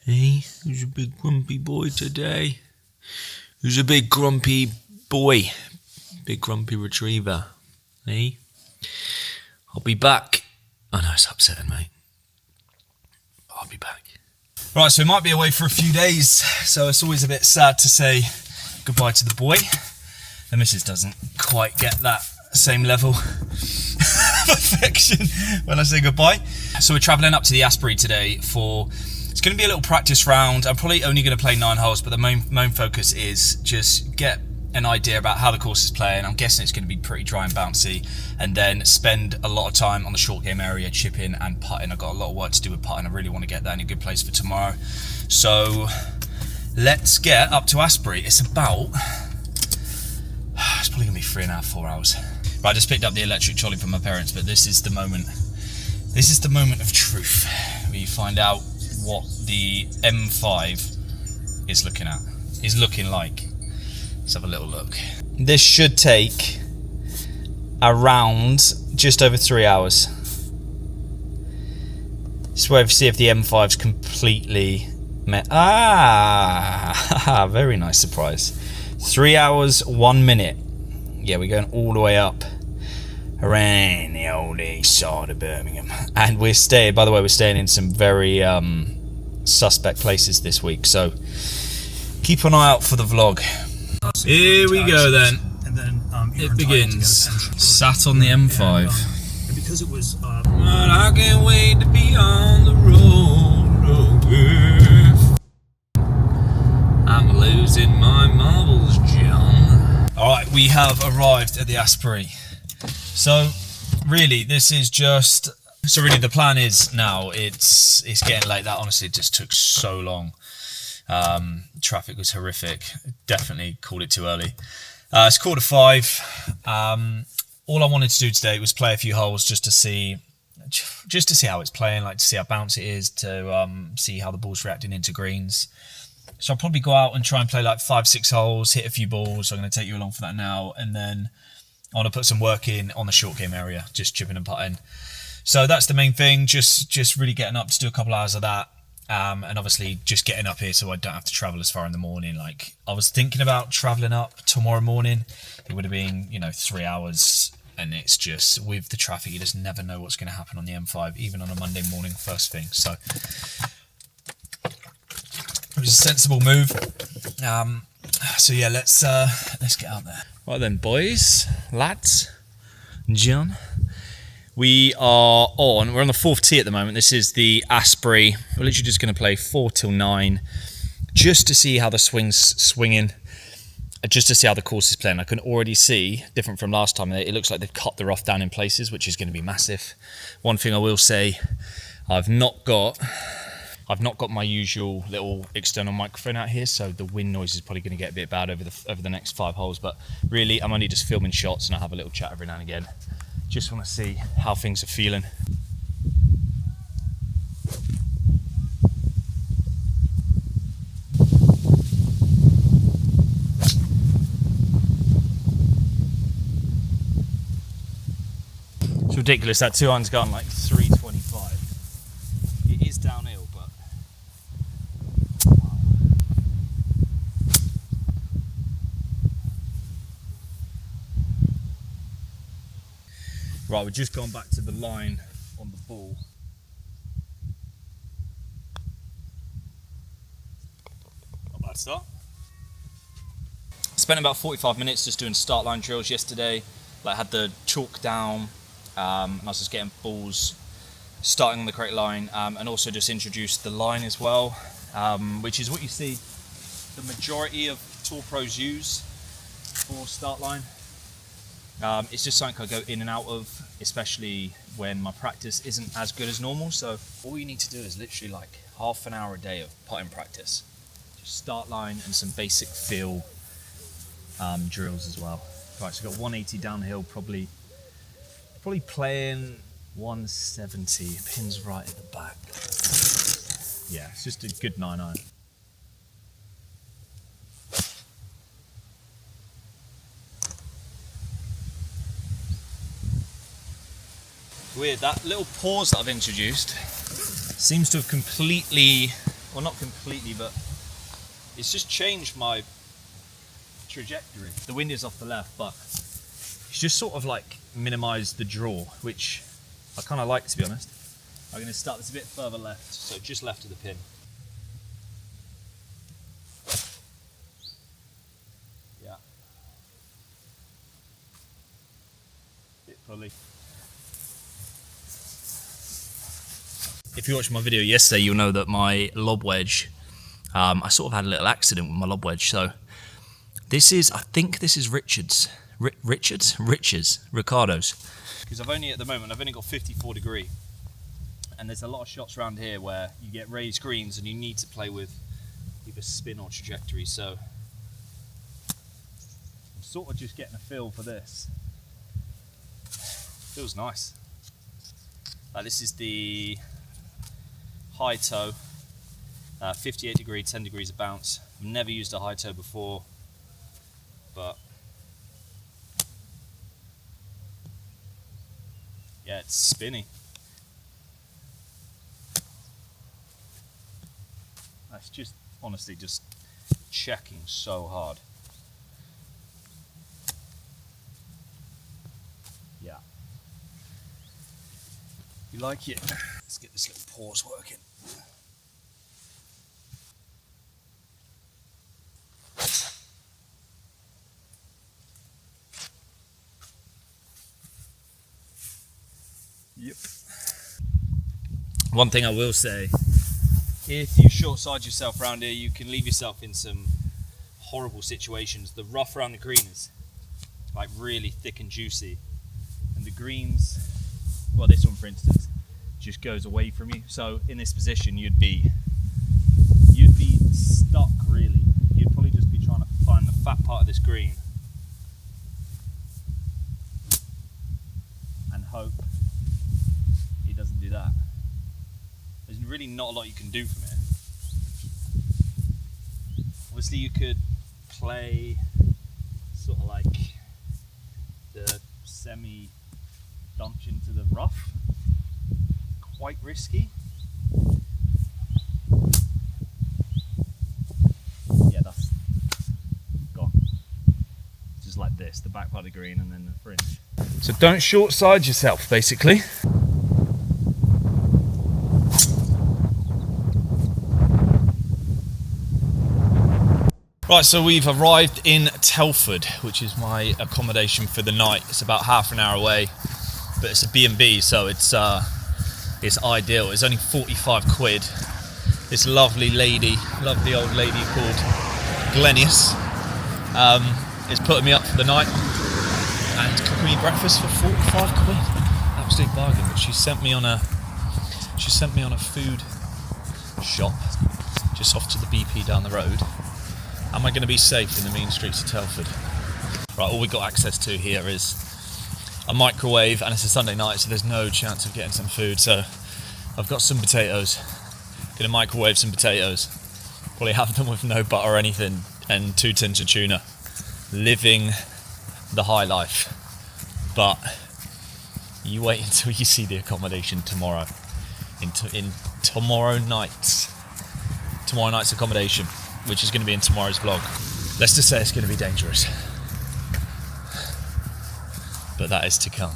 Hey, who's a big grumpy boy today? Who's a big grumpy boy? Big grumpy retriever. Hey? I'll be back. I know it's upsetting, mate. I'll be back. Right, so we might be away for a few days, so it's always a bit sad to say goodbye to the boy. The missus doesn't quite get that same level of affection when I say goodbye. So we're travelling up to the Astbury today for... It's going to be a little practice round. I'm probably only going to play 9 holes, but the main focus is just get an idea about how the course is playing. I'm guessing it's going to be pretty dry and bouncy, and then spend a lot of time on the short game area, chipping and putting. I've got a lot of work to do with putting. I really want to get that in a good place for tomorrow. So let's get up to Astbury. It's probably going to be 3.5, 4 hours. Right, I just picked up the electric trolley from my parents, but this is the moment. This is the moment of truth, where you find out what the M5 is looking like. Let's have a little look. This should take around just over 3 hours. Just wait to see if the M5's completely met. Very nice surprise. 3 hours, 1 minute. Yeah, we're going all the way up around the old east side of Birmingham. And we're staying in some very suspect places this week, so keep an eye out for the vlog. Here we go then. And then it begins. Sat on the M5. And because it was But I can't wait to be on the road. I'm losing my marbles, John. Alright, we have arrived at the Astbury. So really this is just... So really the plan is now, it's getting late. That honestly just took so long. Traffic was horrific. Definitely called it too early. It's 4:45. All I wanted to do today was play a few holes just to see how it's playing, like to see how bouncy it is, to see how the ball's reacting into greens. So I'll probably go out and try and play like 5-6 holes, hit a few balls. So I'm going to take you along for that now, and then I want to put some work in on the short game area, just chipping and putting. So that's the main thing, just really getting up to do a couple hours of that. And obviously just getting up here so I don't have to travel as far in the morning. Like, I was thinking about travelling up tomorrow morning. It would have been, 3 hours, and it's just, with the traffic, you just never know what's going to happen on the M5, even on a Monday morning first thing. So it was a sensible move. So yeah, let's get out there. Right then, boys, lads, John. We're on the 4th tee at the moment. This is the Astbury. We're literally just going to play 4 till 9, just to see how the swing's swinging, just to see how the course is playing. I can already see, different from last time, it looks like they've cut the rough down in places, which is going to be massive. One thing I will say, I've not got my usual little external microphone out here, so the wind noise is probably going to get a bit bad over the next 5 holes. But really, I'm only just filming shots, and I have a little chat every now and again. Just want to see how things are feeling. It's ridiculous, that 2-iron's gone like 325. It is downhill, but wow. Right, we've just gone back to the line on the ball. Not bad start. Spent about 45 minutes just doing start line drills yesterday. Like, had the chalk down, and I was just getting balls starting on the correct line, and also just introduced the line as well, which is what you see the majority of tour pros use for start line. It's just something I go in and out of, especially when my practice isn't as good as normal. So all you need to do is literally like half an hour a day of putting practice. Just start line and some basic feel drills as well. Right, so I've got 180 downhill, probably playing 170, pins right at the back. Yeah, it's just a good 9-iron. Weird, that little pause that I've introduced seems to have completely well, not completely, but it's just changed my trajectory. The wind is off the left, but it's just sort of like minimised the draw, which I kind of like, to be honest. I'm going to start this a bit further left, so just left of the pin. Yeah. Bit pulley. If you watched my video yesterday, you'll know that my lob wedge, I sort of had a little accident with my lob wedge. So this is, I think this is Ricardo's. Because at the moment, I've only got 54 degree. And there's a lot of shots around here where you get raised greens and you need to play with either spin or trajectory. So I'm sort of just getting a feel for this. Feels nice. This is the high toe, 58 degree, 10 degrees of bounce. I've never used a high toe before, but yeah, it's spinny. That's just, honestly, just checking so hard. Yeah. You like it? Let's get this little pause working. Yep. One thing I will say, if you short side yourself around here, you can leave yourself in some horrible situations. The rough around the green is like really thick and juicy, and the greens, well, this one for instance, just goes away from you. So in this position, you'd be stuck really. You'd probably just be trying to find the fat part of this green and hope it doesn't do that. There's really not a lot you can do from here. Obviously you could play sort of like the semi dump into the rough. Quite risky. Yeah, that's gone. Just like this, the back part of the green and then the fringe. So don't short side yourself, basically. Right, so we've arrived in Telford, which is my accommodation for the night. It's about half an hour away, but it's a B&B, so it's ideal. It's only 45 quid. This lovely old lady called Glennis is putting me up for the night and cooking me breakfast for 45 quid. Absolute bargain. But she sent me on a food shop just off to the BP down the road. Am I going to be safe in the mean streets of Telford? Right, all we got access to here is a microwave, and it's a Sunday night, so there's no chance of getting some food. So I've got some potatoes. Gonna microwave some potatoes. Probably have them with no butter or anything, and 2 tins of tuna. Living the high life. But you wait until you see the accommodation tomorrow. In tomorrow night's accommodation, which is going to be in tomorrow's vlog. Let's just say it's going to be dangerous. But that is to come.